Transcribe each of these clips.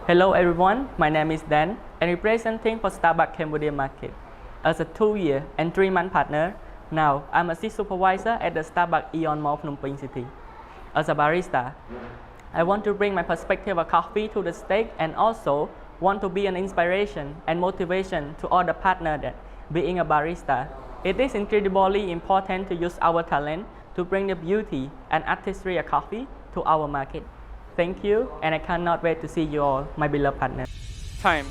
Hello everyone, my name is Dan and representing for Starbucks Cambodia market. As a 2-year and 3-month partner, now I'm a shift supervisor at the Starbucks Eon Mall Phnom Penh City. As a barista, I want to bring my perspective of coffee to the stage and also want to be an inspiration and motivation to all the partners that being a barista, it is incredibly important to use our talent to bring the beauty and artistry of coffee to our market. Thank you, and I cannot wait to see you all, my beloved partners. Time.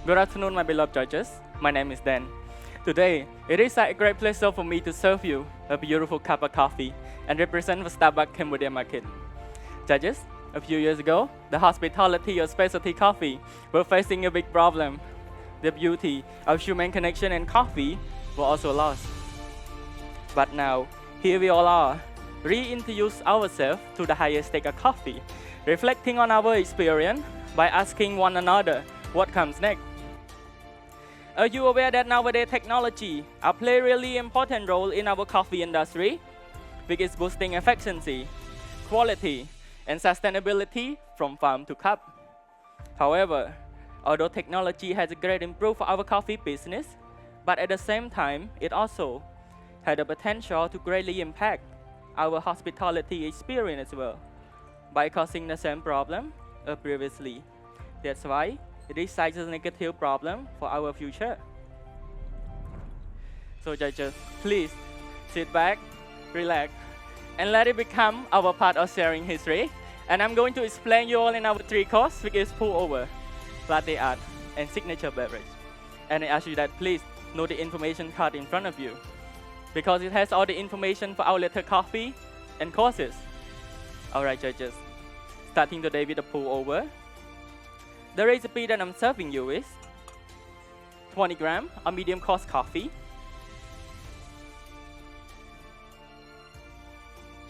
Good afternoon, my beloved judges. My name is Dan. Today, it is a great pleasure for me to serve you a beautiful cup of coffee and represent the Starbucks Cambodia market. Judges, a few years ago, the hospitality of specialty coffee were facing a big problem. The beauty of human connection and coffee were also lost. But now, here we all are, reintroduce ourselves to the highest stake of coffee, reflecting on our experience by asking one another what comes next. Are you aware that nowadays technology play a really important role in our coffee industry, which is boosting efficiency, quality, and sustainability from farm to cup? However, although technology has a great improvement for our coffee business, but at the same time, it also had the potential to greatly impact our hospitality experience as well by causing the same problem previously. That's why it is such a negative problem for our future. So judges, please sit back, relax, and let it become our part of sharing history. And I'm going to explain you all in our 3 course, which is pull over, latte art, and signature beverage. And I ask you that please know the information card in front of you, because it has all the information for our letter coffee and courses. Alright judges, starting today with the pull over. The recipe that I'm serving you is 20 grams of medium coarse coffee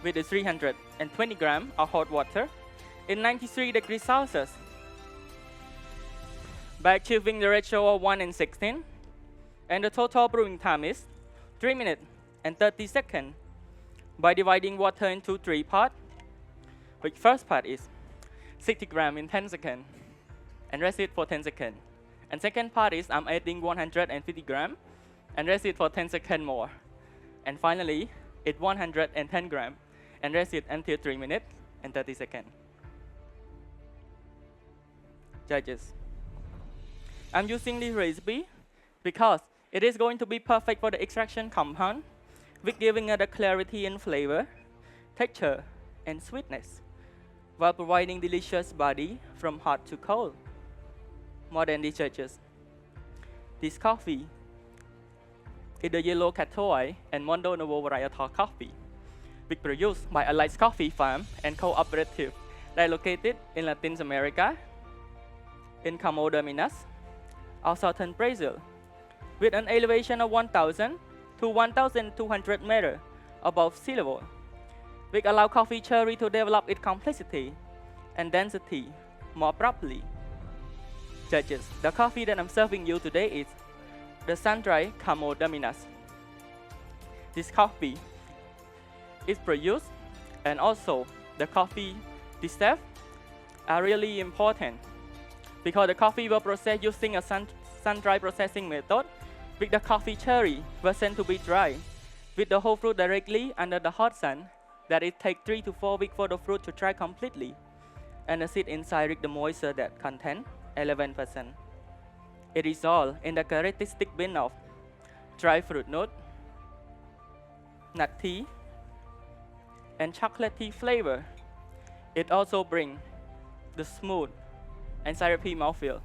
with 320 grams of hot water in 93 degrees Celsius by achieving the ratio of 1:16, and the total brewing time is 3 minutes and 30 seconds by dividing water into 3 parts, which first part is 60 grams in 10 seconds and rest it for 10 seconds. And second part is I'm adding 150 grams and rest it for 10 seconds more. And finally, it's 110 grams and rest it until 3 minutes and 30 seconds. Judges, I'm using this recipe because it is going to be perfect for the extraction compound, with giving it a clarity in flavor, texture, and sweetness, while providing delicious body from hot to cold. More than these judges, this coffee is the yellow Catoy and Mondo Novo varietal coffee, which produced by a light coffee farm and cooperative that located in Latin America, in Cambodia, or southern Brazil, with an elevation of 1,000 to 1,200 meters above sea level, which allow coffee cherry to develop its complexity and density more properly. Judges, the coffee that I'm serving you today is the sun-dried Cambodia. This coffee is produced, and also the coffee itself are really important because the coffee will process using a sun-dry processing method, with the coffee cherry was sent to be dry with the whole fruit directly under the hot sun, that it takes 3 to 4 weeks for the fruit to dry completely, and the seed inside with the moisture that contain 11%. It is all in the characteristic blend of dry fruit note, nutty, and chocolatey flavor. It also brings the smooth and syrupy mouthfeel.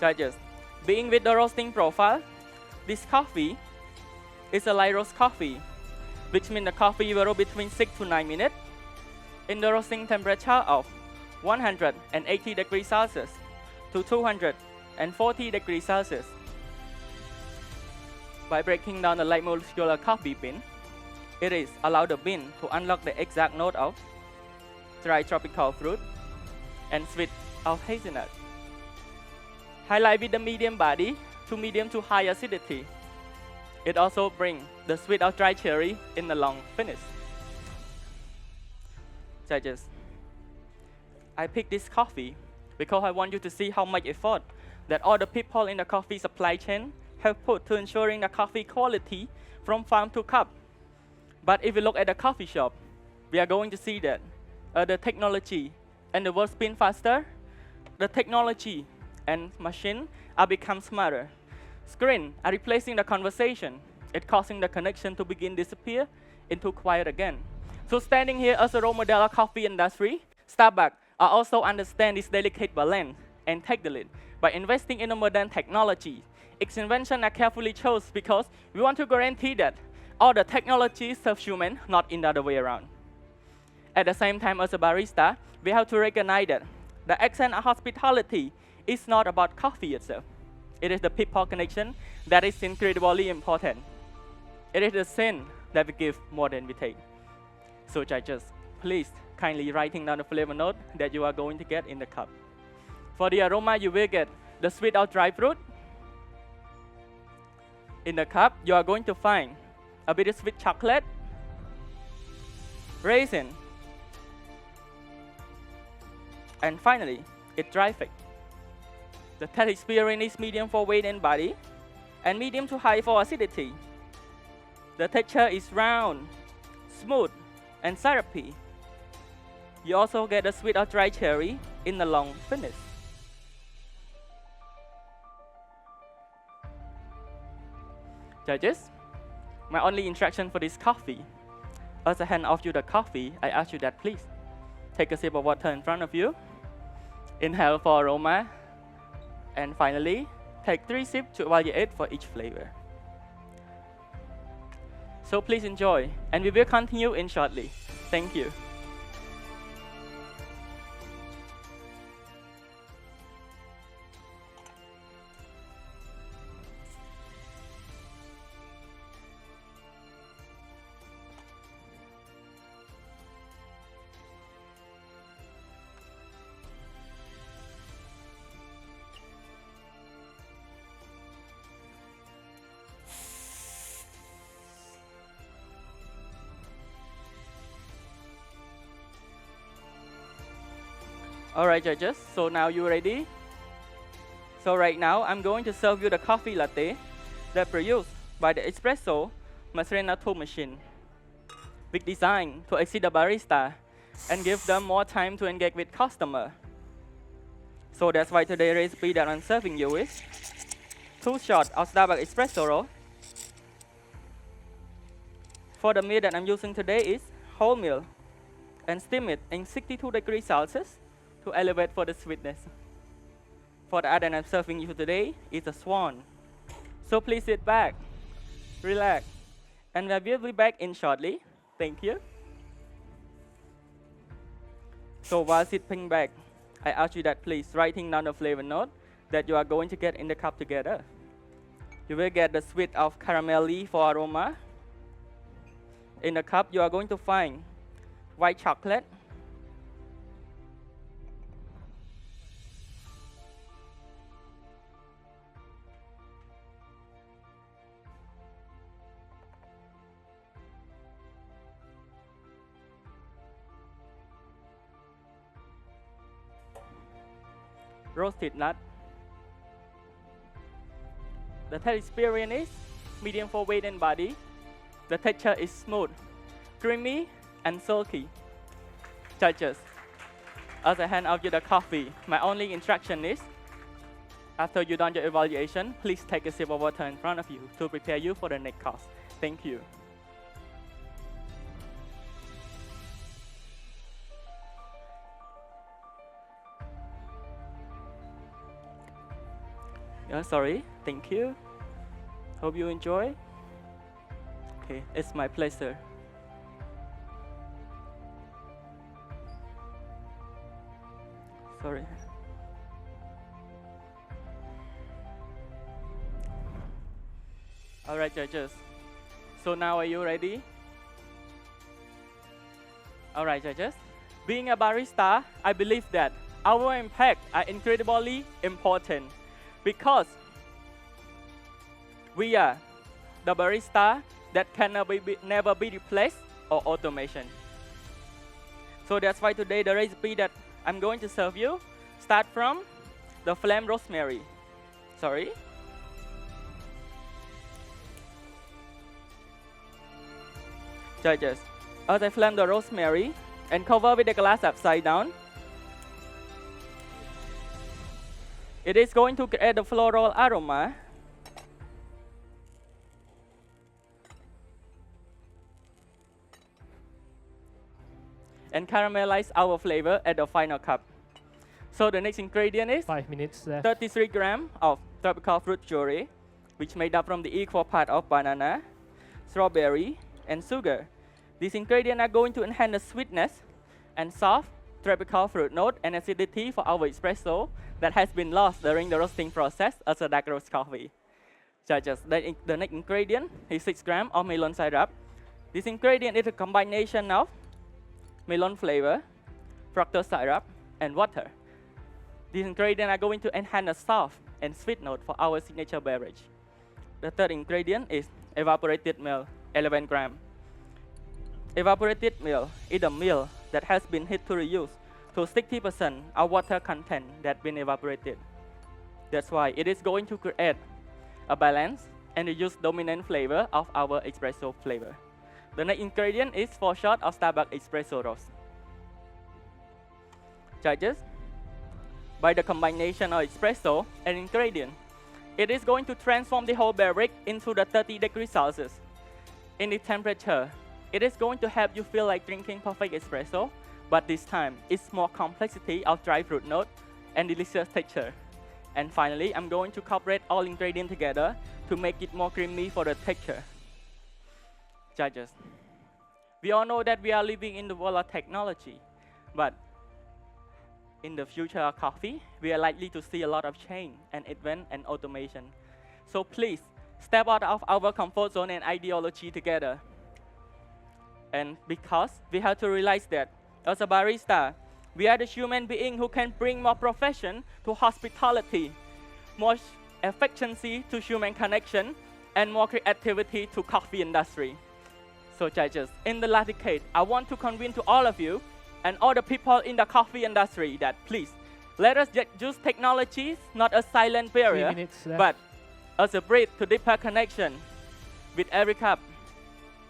Judges, being with the roasting profile, this coffee is a light roast coffee, which means the coffee will roast between 6 to 9 minutes in the roasting temperature of 180 degrees Celsius to 240 degrees Celsius. By breaking down the light molecular coffee bean, it is allow the bean to unlock the exact note of dry tropical fruit and sweet of hazelnut. Highlight with the medium body to medium to high acidity. It also brings the sweet of dry cherry in the long finish. Judges, I picked this coffee because I want you to see how much effort that all the people in the coffee supply chain have put to ensuring the coffee quality from farm to cup. But if you look at the coffee shop, we are going to see that the technology and the world spin faster, the technology and machine are become smarter. Screen are replacing the conversation. It's causing the connection to begin disappear into quiet again. So standing here as a role model of coffee industry, Starbucks also understand this delicate balance and take the lead by investing in a modern technology. Its invention are carefully chosen because we want to guarantee that all the technology serves human, not in the other way around. At the same time, as a barista, we have to recognize that the accent of hospitality is not about coffee itself. It is the people connection that is incredibly important. It is the scent that we give more than we take. So judges, please kindly writing down the flavor note that you are going to get in the cup. For the aroma, you will get the sweet of dry fruit. In the cup, you are going to find a bit of sweet chocolate, raisin, and finally, it's dry fig. The taste experience is medium for weight and body, and medium to high for acidity. The texture is round, smooth, and syrupy. You also get the sweet of dry cherry in the long finish. Judges, my only instruction for this coffee, as I hand off you the coffee, I ask you that please take a sip of water in front of you, inhale for aroma, and finally, take 3 sips to evaluate for each flavor. So please enjoy, and we will continue in shortly. Thank you. Alright judges, so now you ready? So right now, I'm going to serve you the coffee latte that produced by the espresso Maserena 2 machine, with design to exceed the barista and give them more time to engage with customer. So that's why today's recipe that I'm serving you is 2 shots of Starbucks espresso roll. For the meal that I'm using today is whole meal and steam it in 62 degrees Celsius to elevate for the sweetness. For the other that I'm serving you today is a swan. So please sit back, relax, and we will be back in shortly. Thank you. So while sitting back, I ask you that please writing down the flavor note that you are going to get in the cup together. You will get the sweet of caramelly for aroma. In the cup, you are going to find white chocolate, roasted nut. The taste experience is medium for weight and body. The texture is smooth, creamy, and silky. Judges, as I hand out you the coffee, my only instruction is, after you done your evaluation, please take a sip of water in front of you to prepare you for the next course. Thank you. Sorry, thank you. Hope you enjoy. Okay, it's my pleasure. Sorry. All right, judges. So now are you ready? All right, judges. Being a barista, I believe that our impact are incredibly important, because we are the barista that can never be replaced or automation. So that's why today the recipe that I'm going to serve you. Start from the flame rosemary. Sorry. Judges, as I flame the rosemary and cover with the glass upside down, it is going to create a floral aroma and caramelize our flavor at the final cup. So the next ingredient is 5 minutes left. 33 grams of tropical fruit puree, which made up from the equal part of banana, strawberry, and sugar. These ingredients are going to enhance the sweetness and soft tropical fruit note and acidity for our espresso that has been lost during the roasting process as a dark roast coffee. Judges, the next ingredient is 6 grams of melon syrup. This ingredient is a combination of melon flavor, fructose syrup, and water. These ingredients are going to enhance a soft and sweet note for our signature beverage. The third ingredient is evaporated milk, 11 grams. Evaporated milk is a milk that has been heated to reduce to 60% of water content that been evaporated. That's why it is going to create a balance and reduce dominant flavor of our espresso flavor. The next ingredient is 4 shots of Starbucks espresso roast. Judges, by the combination of espresso and ingredient, it is going to transform the whole beverage into the 30 degrees Celsius. In the temperature, it is going to help you feel like drinking perfect espresso, but this time it's more complexity of dry fruit note and delicious texture. And finally, I'm going to incorporate all ingredients together to make it more creamy for the texture. Judges, we all know that we are living in the world of technology, but in the future of coffee, we are likely to see a lot of change and advance and automation. So please, step out of our comfort zone and ideology together. And because we have to realize that as a barista, we are the human being who can bring more profession to hospitality, more efficiency to human connection, and more creativity to coffee industry. So judges, in the last decade, I want to convince to all of you and all the people in the coffee industry that please, let us use technologies not as silent 3 barrier, minutes left. but as a bridge to deeper connection with every cup,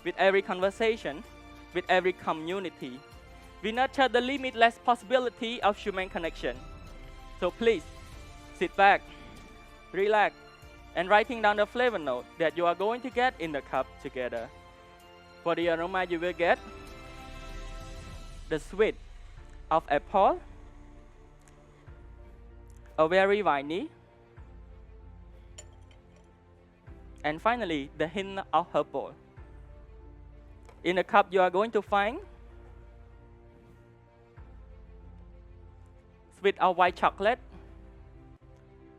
with every conversation, with every community. We nurture the limitless possibility of human connection. So please, sit back, relax, and writing down the flavor note that you are going to get in the cup together. For the aroma you will get, the sweet of apple, a very viney, and finally, the hint of herbal. In the cup, you are going to find sweet of white chocolate,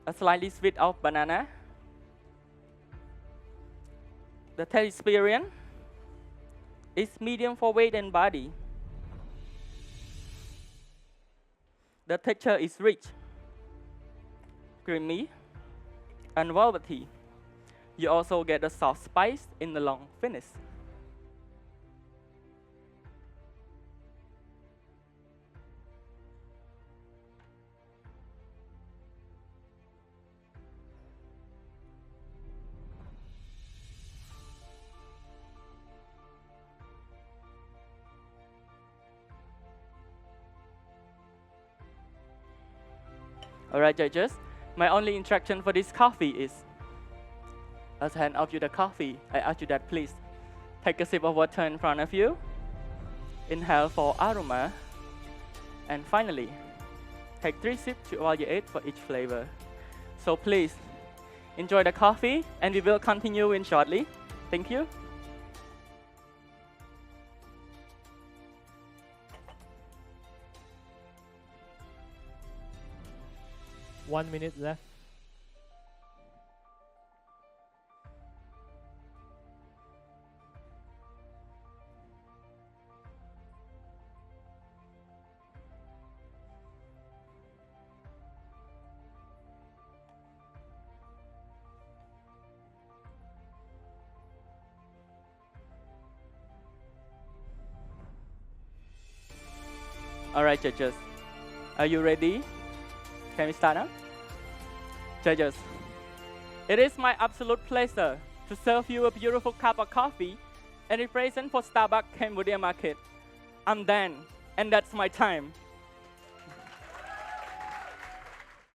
a slightly sweet of banana. The taste experience is medium for weight and body. The texture is rich, creamy, and velvety. You also get a soft spice in the long finish. Alright, judges, my only instruction for this coffee is, as I hand off you the coffee, I ask you that please take a sip of water in front of you, inhale for aroma, and finally, take 3 sips to evaluate for each flavor. So please, enjoy the coffee, and we will continue in shortly. Thank you. One minute left. Alright, judges. Are you ready? Can we start now? Judges, it is my absolute pleasure to serve you a beautiful cup of coffee and represent for Starbucks Cambodia market. I'm Dan, and that's my time.